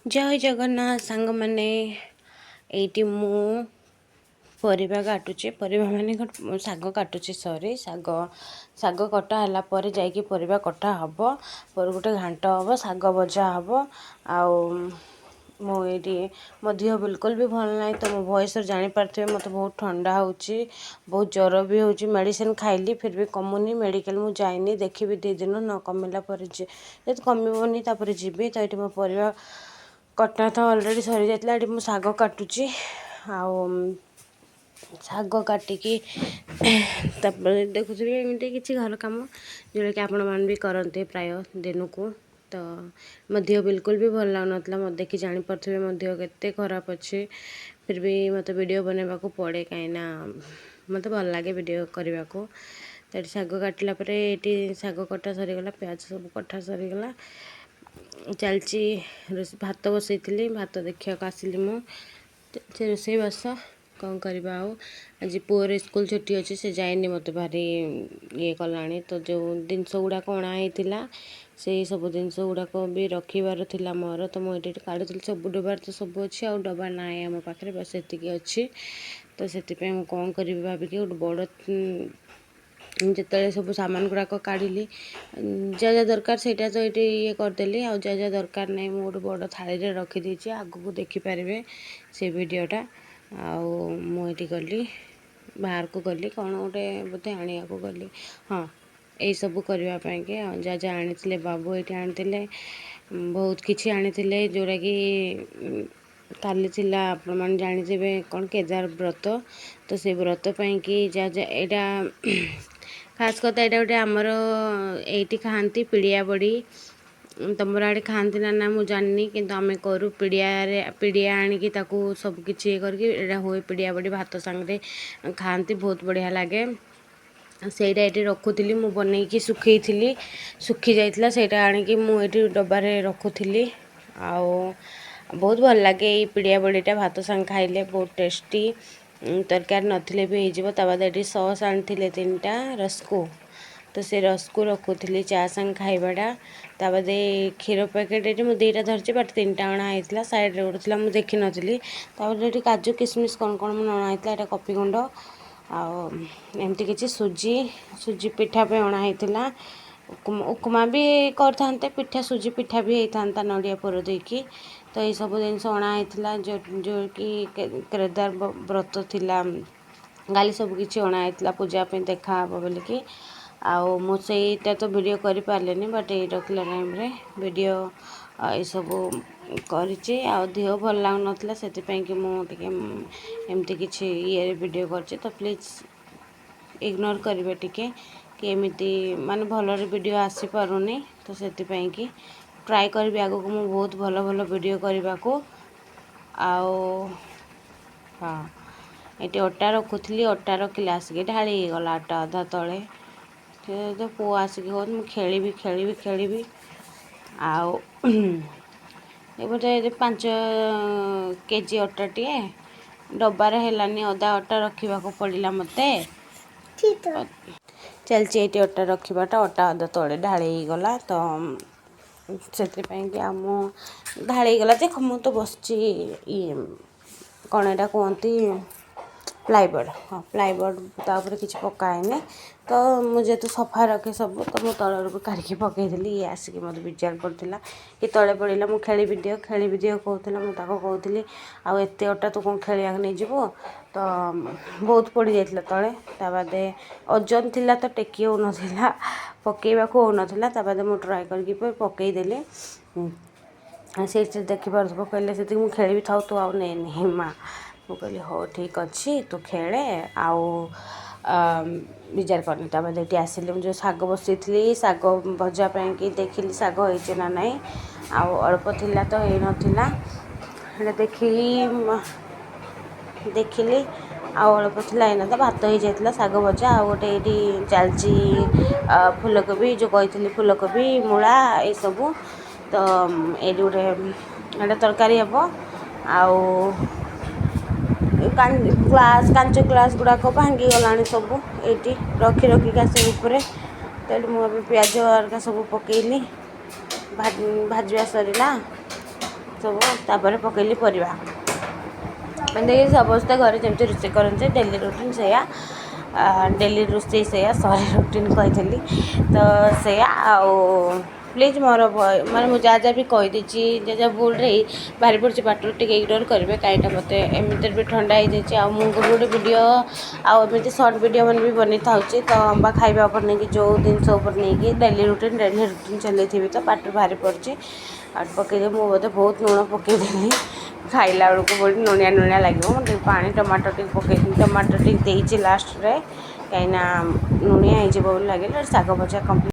जय जगन्नाथ सांग मैंने एटी मु परिबा काटुचे परिबा माने शाग काटुचे सॉरी शाग शाग कटा हला पर जाइकी परिबा कटा हबो पर गोटे घांट हबो शाग भजा हबो आउ मो एटी मो देह बिल्कुल भी भल ना तो मो वॉइस जानी पारथे मते बहुत ठंडा होची बहुत ज्वर भी होची मेडिसिन खाइली फिर भी कमुनी मेडिकल मु जाइनी देखिबी 2 दिन न कमिला पर जे कमिबोनी तापर जिबी तो एटी मो परिबा कटा तो ऑलरेडी सरी जाइतला एटी मु शाग काटुची आउ शाग काटिकी देखुथि एमती किसी घर कम जोटा कि आपण मान भी करते प्राय दिन को तो मो देह बिल्कुल भी भल लगुन मत देखी जापे मो देह केते खराब अच्छे फिर भी मत वीडियो बनवा को पड़े कहीं मत भल लगे वीडियो करने को तो शाग काटिला ये शाग कटा सरीगला प्याज सब कटा सरीगला चलची भात बसई भात देखा आसली मु रोसई बास कौन करवा आज पुअर स्कूल छुट्टी अच्छी से जाए मत भारी ये कला तो जो जिनस गुड़ाक अणाई से सब जिनस गुड़ाक भी रखिबार थिला मोर तो मुझे काढ़ी सब डबार तो सब अच्छी आ डबा ना आम पाखे बस ये अच्छी तो से कौन करी भाविकी गोटे बड़ जिते सब सामान गुड़ाक काढ़ी जा दरकार से तो ये करदेली आ जा दरकार नहीं मुझे गोटे बड़ थाली रखीदी आग को देखिपारे से वीडियोटा आठी गली बाहर को गली कौन गोटे बोधे आने को गली हाँ यही सब करने के जा जा आनी बाबू ये आनी बहुत किसी आनी जोटा कि काली थिला आपण मैंने जाने कौन केदार व्रत तो से व्रत कि जा जा यहाँ खास कथा यहाँ गोटे आमर ये खाती पीड़िया बड़ी तुम आड़े खाती ना मुझे जाननी कि आम करूँ पीड़िया आणिकी सब किसी करके हुए पीड़िया बड़ी भात सांगे खाती बहुत बढ़िया लगे सेटा ये रखुली मु बनईकी सुखी सुखी जाइला से आणिकी मुझे डबारे रखुली आओ बहुत भल लगे ये पीड़िया बड़ीटा भात सांग खाइले बहुत टेस्टी तरकारी नथिले भी हो बाद ये सस आनी 3टा रसको तो से रसको रखुली चा सांग खाइबाटा ताबाद क्षीर पैकेट ये मुझे 2टा धरची बट 3टा अणाई साइड्रे गोटे मुझे देखी नी ये काजू किसमिश कौन कौन मुझे अणाई यहाँ कॉफी गुंड आमती किसी सुजी पिठा पे अणाई उपमा भी करते पिठा सुजी पिठा भी होता नड़िया पुर देकी तो ये सब जिन अणाई जो कि केदार व्रत थिला गाली सब किसी अणाई पूजापी देखा बोलिकी आउ मुझे तो वीडियो कर पारे बट ये रखला टाइम रे वीडियो ये सब करिछि आ देह भल लगुन से कि मुझे एमती किसी ये वीडियो कर तो प्लीज इग्नोर करेंगे टिके कि एमती माने भल वीडियो आसी पारुनी तो से कि ट्राए करी आगो को मुझे बहुत भल भल वीडियो करने को हाँ ये अटा रखुली अटा रखिले आसिक ढाली गला अटा अधा तले तो पुओ आसिक हो खेली आओ ये 5 केजी अटाटे डबार है अदा अटा रखा पड़ा मत चलती ये अटा रखाटा अटा अदा तले ढाली गला तो से आम ढाली गला देख मु तो बस कौन यहाँ कहती प्लाईबोर्ड हाँ प्लाईबोर्ड तापर किसी पकाएनि तो मुझे तो सफा रखे सब तो मुझे तल भी काढ़ी पकईली ये आसिक मत विचार पड़ा कि तले पड़ा मुझे खेली दियो कहूला मुझे कहूली आते अटा तू कौन खेलिया नहीं जीव तो बहुत पड़ जाता तले ताद ओजन थिला तो टेकी हो नाला पकेवा हो नाला मुझे ट्राए करके पकईदेली से देखिपार कहले से मुझे खेली था तू आउ नहीं माँ मुझे कहली हो ठीक अच्छी तू खेले आउ विचार करनी ताद ये आसिली मुझे शाग बसई शाग भजापी कि देखिली शाग होइचे ना नहीं आउ अल्प थिला तो हो नाला देखिली आउ अल्प थिला तो भात हो जाता शाग भजा आ गोटे ये चलची फूलकोबी जो कही फूलकोबी मूला ये सब तो ये गोटे तरकारी हे आउ ग्लास कांच ग्लास गुड़ाक भांगी गला सब ये रखी आस तो मुझे प्याज हल्का सब पकईली भाजवा सरला सब तापर पकईली परिवा देखिए समस्ते घरे जमी रोषे करते डेली रुटीन से डेली रोषे से सॉरी रुटीन कही तो से प्लीज मोर माने मुझे जहाँ जहाँ भी कहीदे जहाँ जहाँ भूल रही बाहरी पड़ी बाटर टे इग्नोर करेंगे कहीं मत एमती भी ठंडा हो जाए मुझे गोटे वीडियो आमती सर्ट वीडियो मैंने भी बनी था तो खाଇବା उपर नहीं जो जिनस नहीं डेली रुटीन चलती तो बाटर बाहरी पड़ी पकईदे मुझे बोधे बहुत लुण पकईदेली खाइला बेलू बहुत लुणिया लुणिया लगे पानी टमाटो टे पकई टमाटो टे लास्ट रे कहीं लुणिया हो लगे शाग भजा कम्प्लीट।